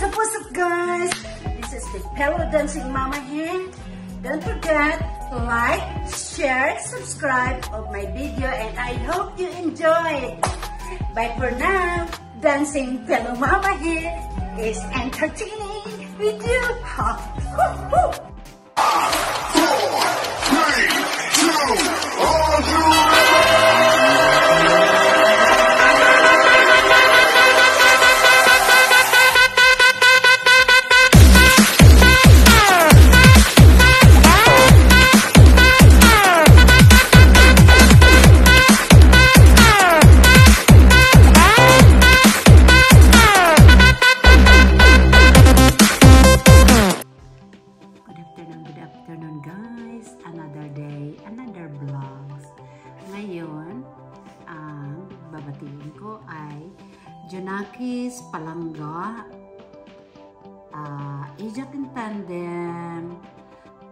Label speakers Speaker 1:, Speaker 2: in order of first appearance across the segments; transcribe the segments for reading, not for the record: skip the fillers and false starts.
Speaker 1: what's up guys? This is the Pillow Dancing Mama here. Don't forget, like, share, subscribe of my video and I hope you enjoy. Bye for now. Dancing Pillow Mama here is entertaining with you. Ha! Woo! 'Yon, ang babatiin ko ay Junakis Palangga, Ejak in Tandem.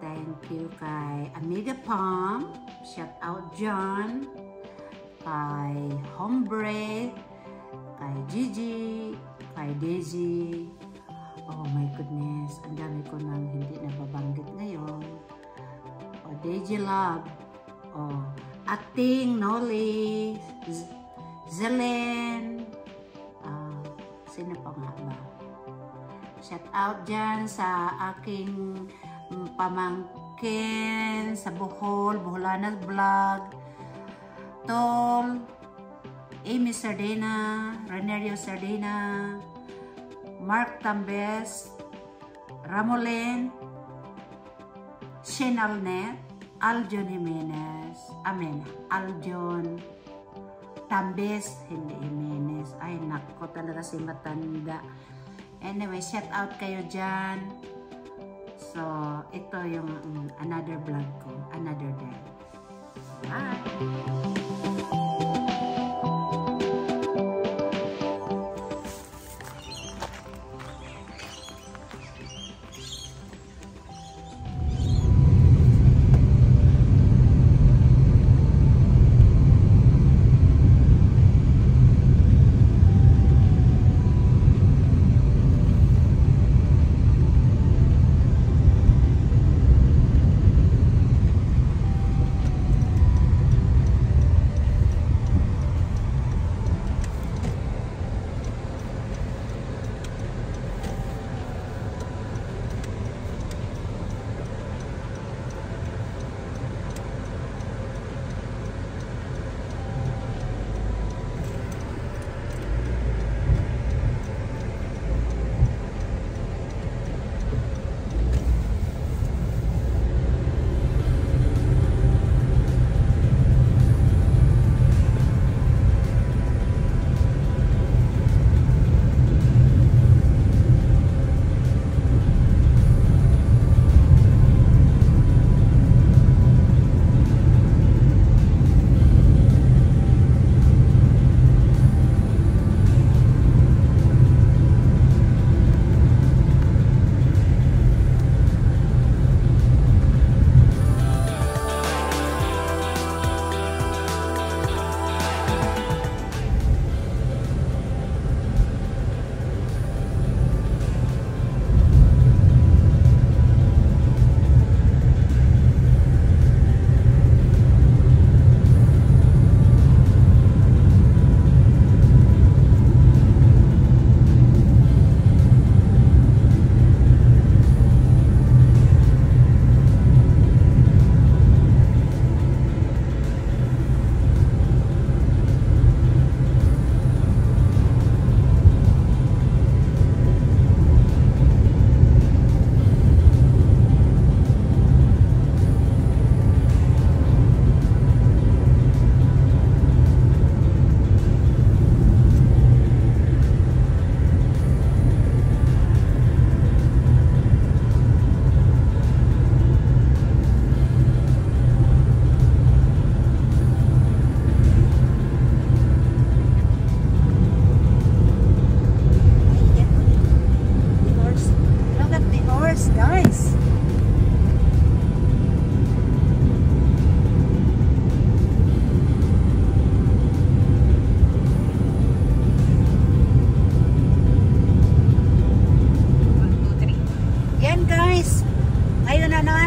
Speaker 1: Thank you kay Amiga Palm, shout out John, kay Hombre, kay Gigi, kay Daisy. Oh my goodness, ang dami ko nang hindi nababanggit ngayon. Oh, Daisy Love, oh, Ating Noli, Zelen, sino pa nga ba? Shout out dyan sa aking pamangkin sa Bohol, Boholanas Vlog, Tol, Amy Sardina, Renerio Sardina, Mark Tambes, Ramolen, Shenalnet, Aljon Jimenez, Aljon Tambes, hindi Jimenez. Ay, nako talaga si matanda. Anyway, shout out kayo dyan. So, ito yung another vlog ko, another day. Bye!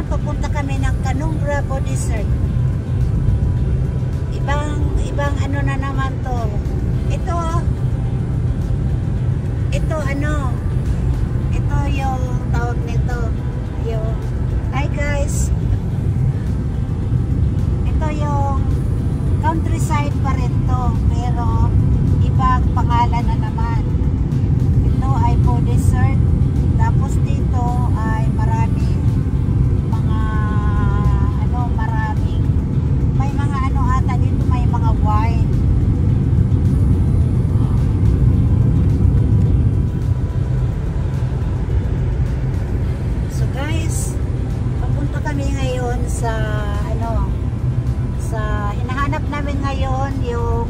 Speaker 1: papunta kami ng Canong Bravo Desert. Ibang ano na naman to. Ito yung tawag nito. Hi guys. Ito yung countryside pa rin to, pero ibang pangalan na naman. Ito ay po desert. Tapos dito ay maraming mga may mga ata dito, may mga wine. So guys, papunta kami ngayon sa hinahanap namin ngayon yung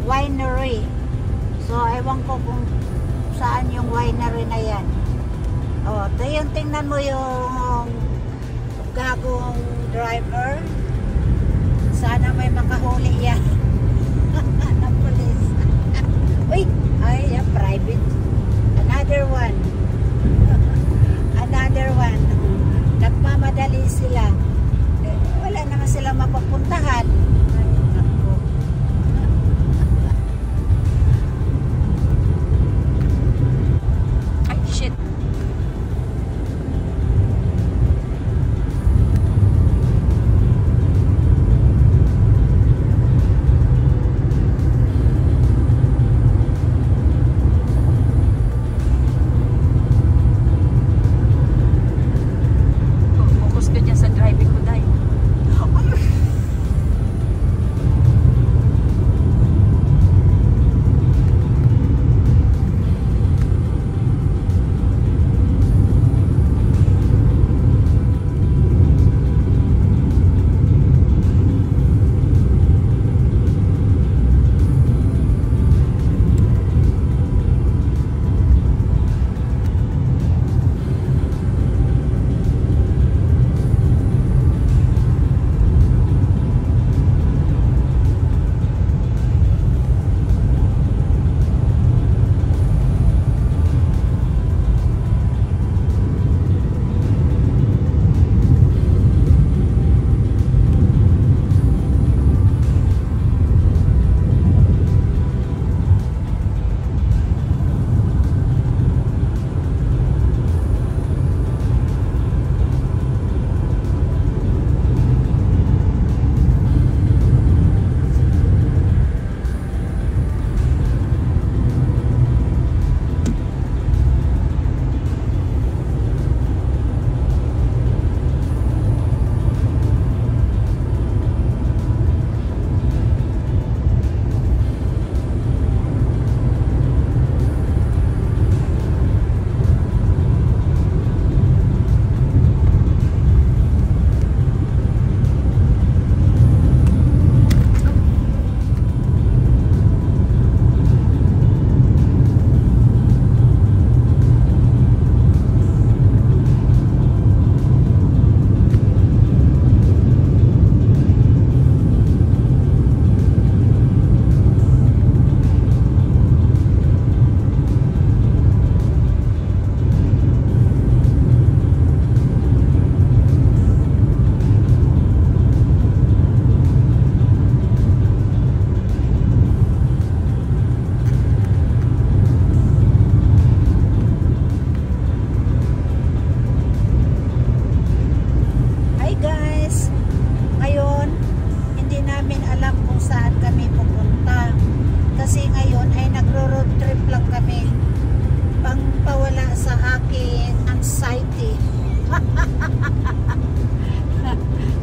Speaker 1: winery. So ewan ko kung saan yung winery na yan. Ito yung tingnan mo yung gagong driver. Sana may makahuli yan ng police. Uy, private. Another one. Nagmamadali sila. Wala naman silang mapapuntahan. Shit.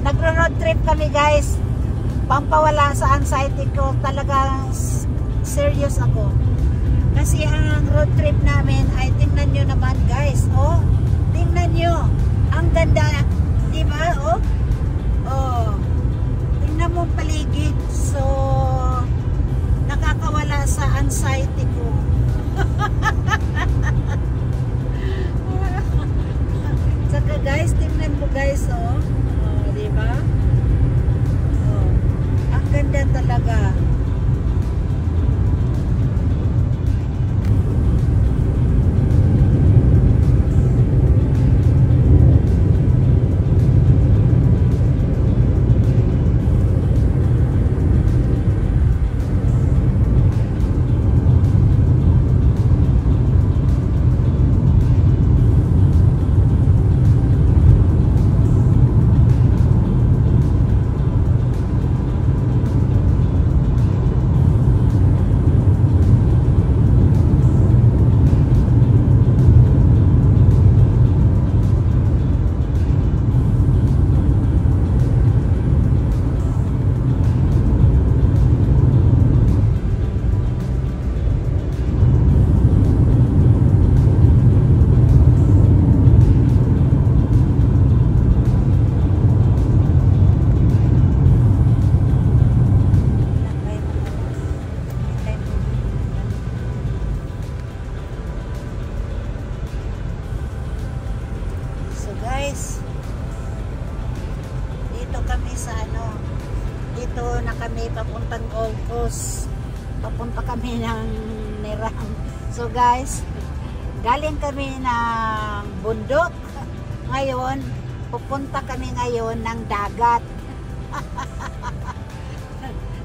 Speaker 1: Nagro-road trip kami guys, pampawala sa anxiety ko. Talagang serious ako kasi ang road trip namin ay, tingnan nyo naman guys, oh, tingnan nyo ang ganda, diba? Tingnan mo paligid. So nakakawala sa anxiety ko. Saka guys, tingnan mo guys, diba? Ang ganda talaga. guys, dito kami sa dito na kami papuntang Gold Coast. Papunta kami ng Nerang. So guys, galing kami ng bundok. Ngayon, pupunta kami ngayon ng dagat.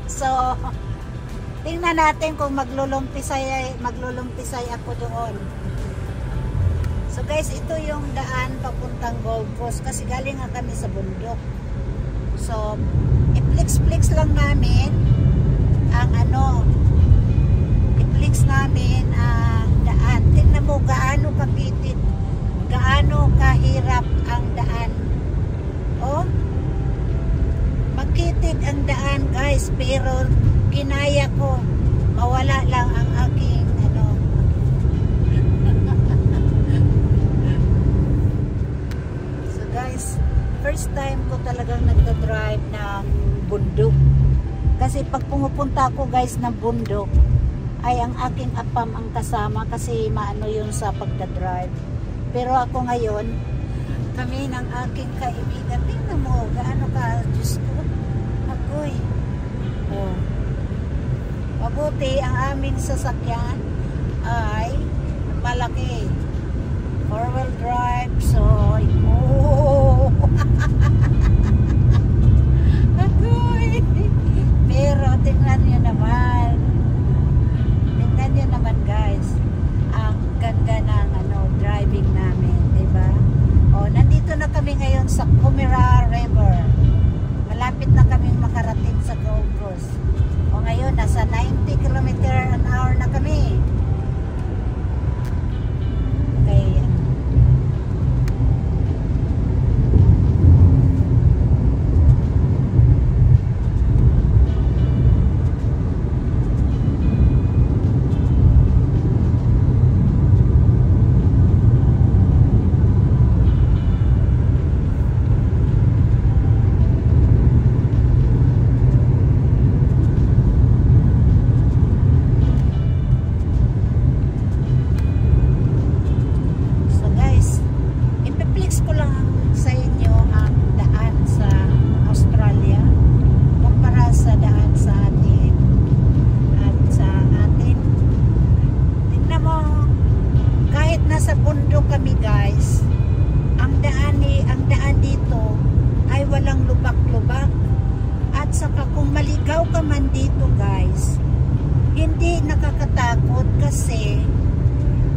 Speaker 1: So, tingnan natin kung maglulumpisay ako doon. So guys, ito yung daan papuntang Gold Coast kasi galing nga kami sa bundok. So, i-flex lang namin ang i-flex namin ang daan. Tingnan mo gaano kapitid, gaano kahirap ang daan. Oh, magkitid ang daan guys, pero kinaya ko. Mawala lang ang aking So guys, first time ko talagang nagda-drive ng bundok. Kasi pag pumupunta ako guys ng bundok, ay ang aking apam ang kasama kasi maano yun sa pagda-drive. Pero ako ngayon, kami ng aking kaibigan, tingnan mo, gaano ka, Diyos ko, ako'y. Oh. Mabuti ang aming sasakyan ay malaki. 4-wheel drive, so, oh. Ako'y. Pero tingnan nyo naman. Tingnan nyo naman guys. Ang ganda ng driving namin, diba? O, nandito na kami ngayon sa Comirara River. Malapit na kaming makarating sa Gold Coast. O ngayon, nasa 90 km/h na kami. Okay.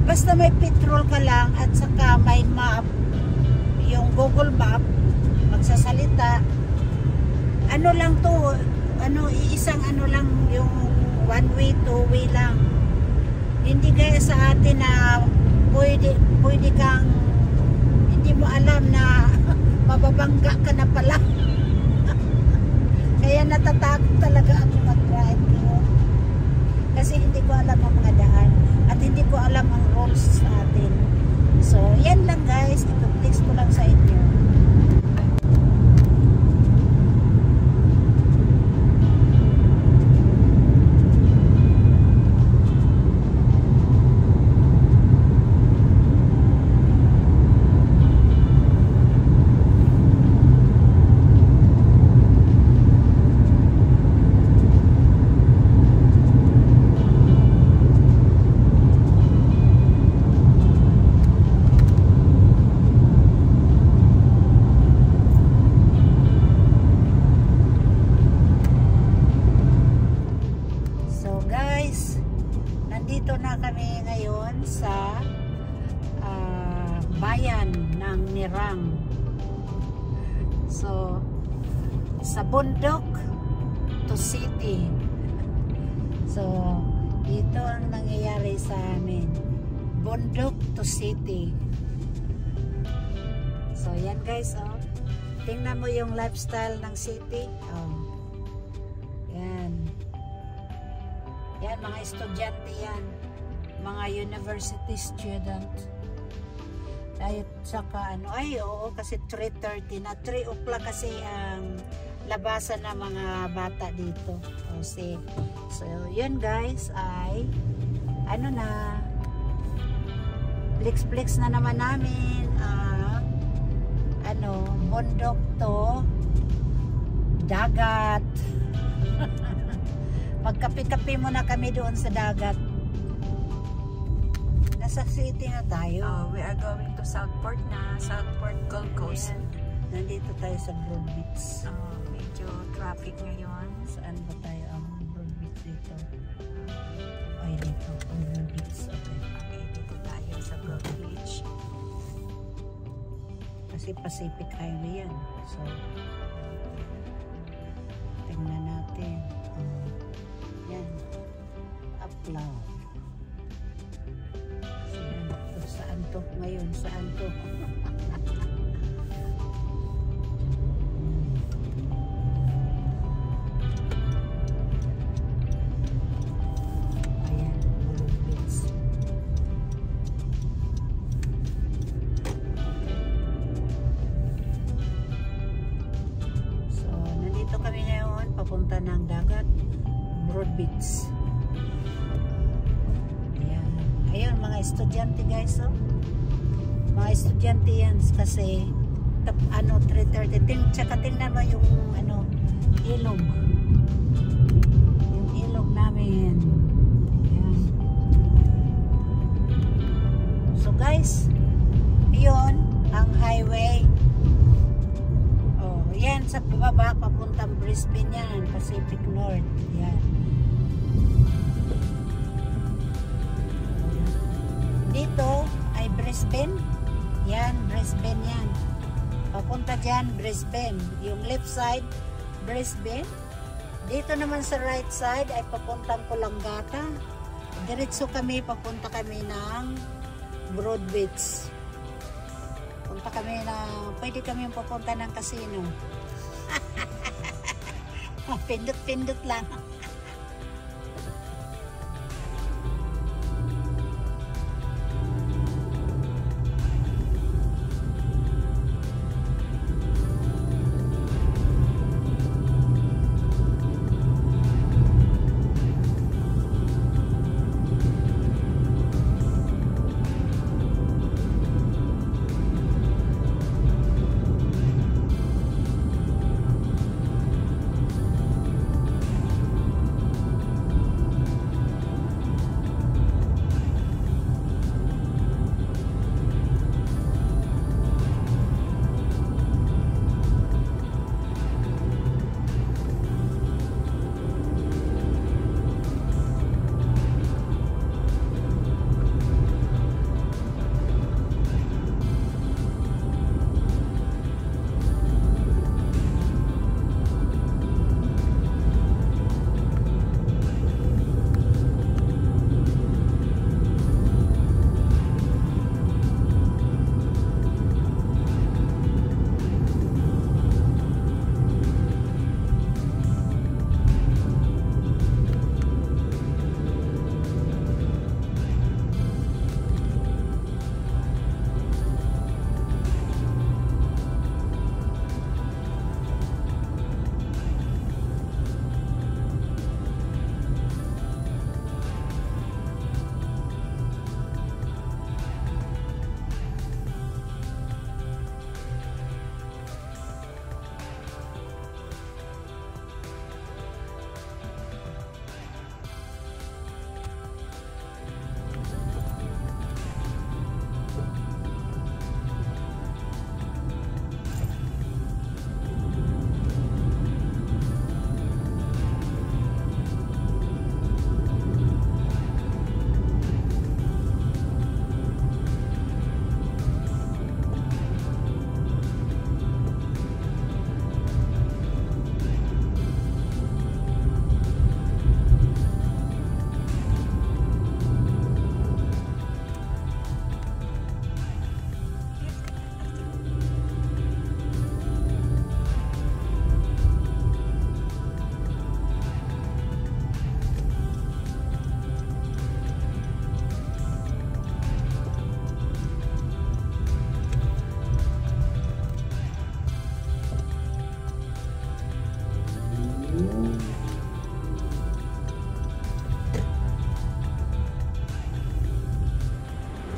Speaker 1: Basta may petrol ka lang at saka may map, yung Google Map, magsasalita, lang to, iisang lang, yung one way, two way lang. Hindi gaya sa atin na pwede kang, hindi mo alam na mababangga ka na pala. Kaya natatakot talaga ako mag-drive yun. Kasi hindi ko alam ang mga daan. At hindi ko alam ang rules sa atin. So, yan lang guys. Ito-flex ko lang sa inyo. Sa bayan ng Nerang. So, sa bundok to city. So, ito ang nangyayari sa amin. Bundok to city. So, yan guys, oh. Tingnan mo yung lifestyle ng city. Oh. Yan. Yan, mga estudyante yan. Mga university student. Dahil saka oo, kasi 3:30 na, 3 o'clock kasi ang labasan ng mga bata dito. So yun guys ay flex na naman namin
Speaker 2: bundok to dagat. Magkape-kape muna kami doon sa dagat. Nasa city na tayo.
Speaker 3: We are going to Southport na. Southport, Gold Coast.
Speaker 2: Ayan. Nandito tayo sa Broad Beach.
Speaker 3: Medyo traffic ngayon.
Speaker 2: Saan ba tayo ang Broad Beach dito? Ay, dito. Ang Broad Beach. Okay.
Speaker 3: Okay, dito tayo sa Broad Beach.
Speaker 2: Kasi Pacific Highway yan. So, tingnan natin. Yan. Upload. So, yan. Saan to? Ngayon, saan to? Papunta ng dagat, Broad Beach. Ayan. Ayun, mga estudyante guys, oh. Mga estudyante yan kasi 3:30. Tsaka tingnan mo yung ilog. Yung ilog namin. Ayan. So guys, yun ang highway. Yan, sa baba, papuntang Brisbane yan, Pacific North. Yan. Dito ay Brisbane. Yan, Brisbane yan. Papunta dyan, Brisbane. Yung left side, Brisbane. Dito naman sa right side ay papuntang Coolangatta. Diretso kami, papunta kami ng Broad Beach. Punta kami pwede kami pupunta ng casino. Pindot-pindot lang.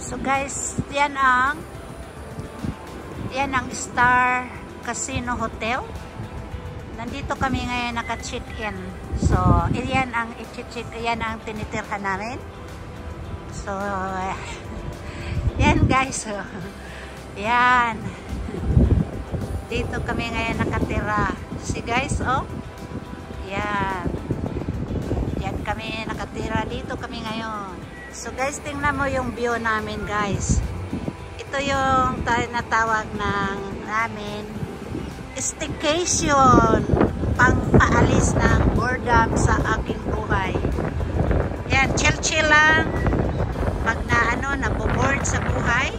Speaker 2: So guys, yan ang Yan ang Star Casino Hotel. Nandito kami ngayon naka-check-in. So, yan ang yan ang tinitirhan namin. So, yan guys. So, yan. Dito kami ngayon nakatira. See guys, oh. Yan. Yan kami nakatira. Dito kami ngayon. So guys, tingnan mo yung view namin guys. Ito yung natawag namin staycation, pang-paalis ng boredom sa aking buhay. Yan, chill lang. Pag naboboard sa buhay,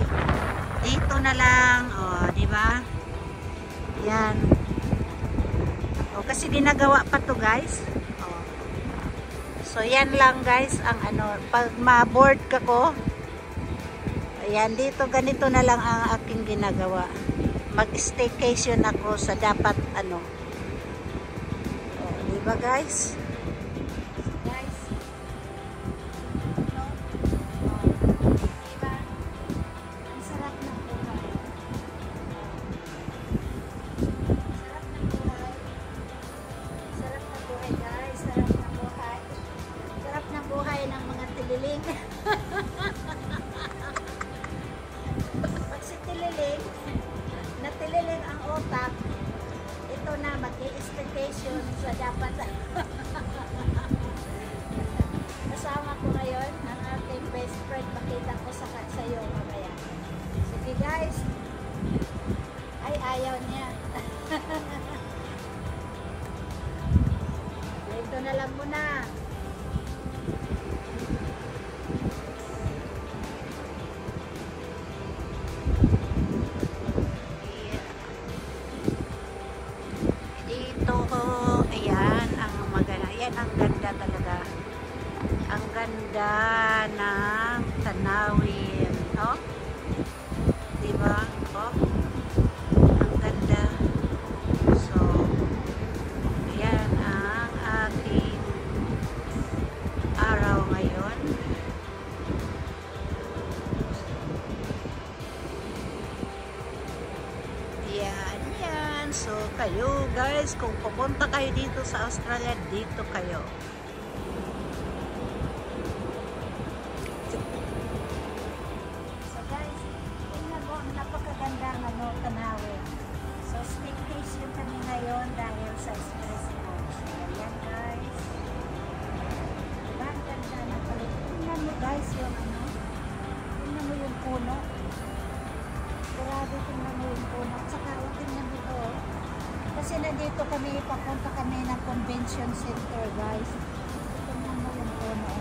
Speaker 2: dito na lang, oh, di ba? Yan. Oh, kasi ginagawa pa to, guys. Oh. So, yan lang, guys, ang pag ma-board ka ko, ayan, dito, ganito na lang ang aking ginagawa. Mag-staycation ako sa dapat oh, diba guys? Guys, diba? Ang sarap ng buhay. Sarap ng buhay. Sarap ng buhay guys. Sarap ng buhay. Sarap ng buhay ng mga tililing. Pag si tililing, natililing ang otak, ito na mag-i-staycation sa dapat. Kasama ko ngayon ang aking best friend. Makita ko sa iyo mamaya. Sige guys. Ay, ayaw niya. Dito na lang muna. Ang ganda talaga. Ang ganda ng tanawin. Oh? Diba? Oh? Ang ganda. So, yan ang aking araw ngayon. Yan. So, kayo guys, kung pupunta kayo dito sa Australia, dito kayo. So guys, tingnan mo, napakaganda ng tanawin. So, staycation kami ngayon dahil sa stress ko. So, yan guys. Ang ganda ng palit. Tingnan mo guys yung tingnan mo yung puno. Grabe, tingnan mo yung puno. Tsaka, tingnan mo ito. Kasi nandito kami, papunta kami ng convention center, guys. Tingnan mo yung puno.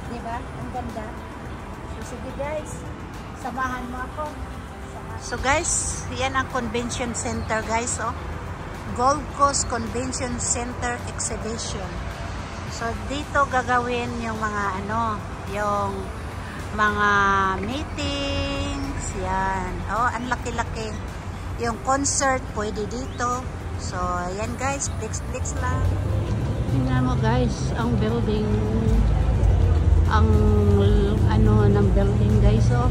Speaker 2: Diba? Ang ganda. So, sige guys, samahan mo ako. So guys, yan ang convention center, guys. Oh. Gold Coast Convention Center Exhibition. So, dito gagawin yung mga yung mga meetings. Yan. Oh, ang laki-laki. Yung concert, pwede dito. So, yan guys. Flex lang. Tingnan mo guys, ang building. Ang ng building guys, oh.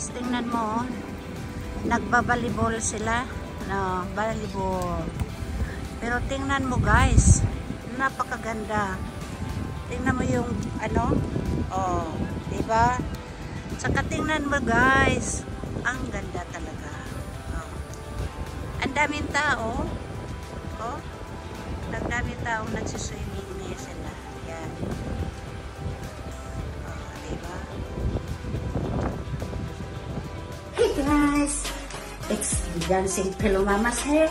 Speaker 2: Tingnan mo, nagbabalibol sila, volleyball. Pero tingnan mo guys, napakaganda. Tingnan mo yung oh, diba? Saka tingnan mo guys, ang ganda talaga. Oh. Ang daming tao. Oh, ang daming taong
Speaker 1: Hey guys, it's the Dancing Pillow Mamas here.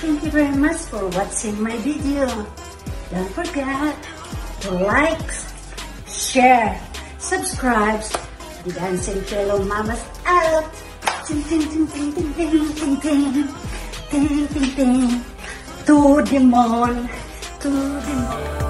Speaker 1: Thank you very much for watching my video. Don't forget to like, share, subscribe to the Dancing Pillow Mamas out. Ting ting ting ting ting ting ting ting ting ting ting. To the moon, to the moon.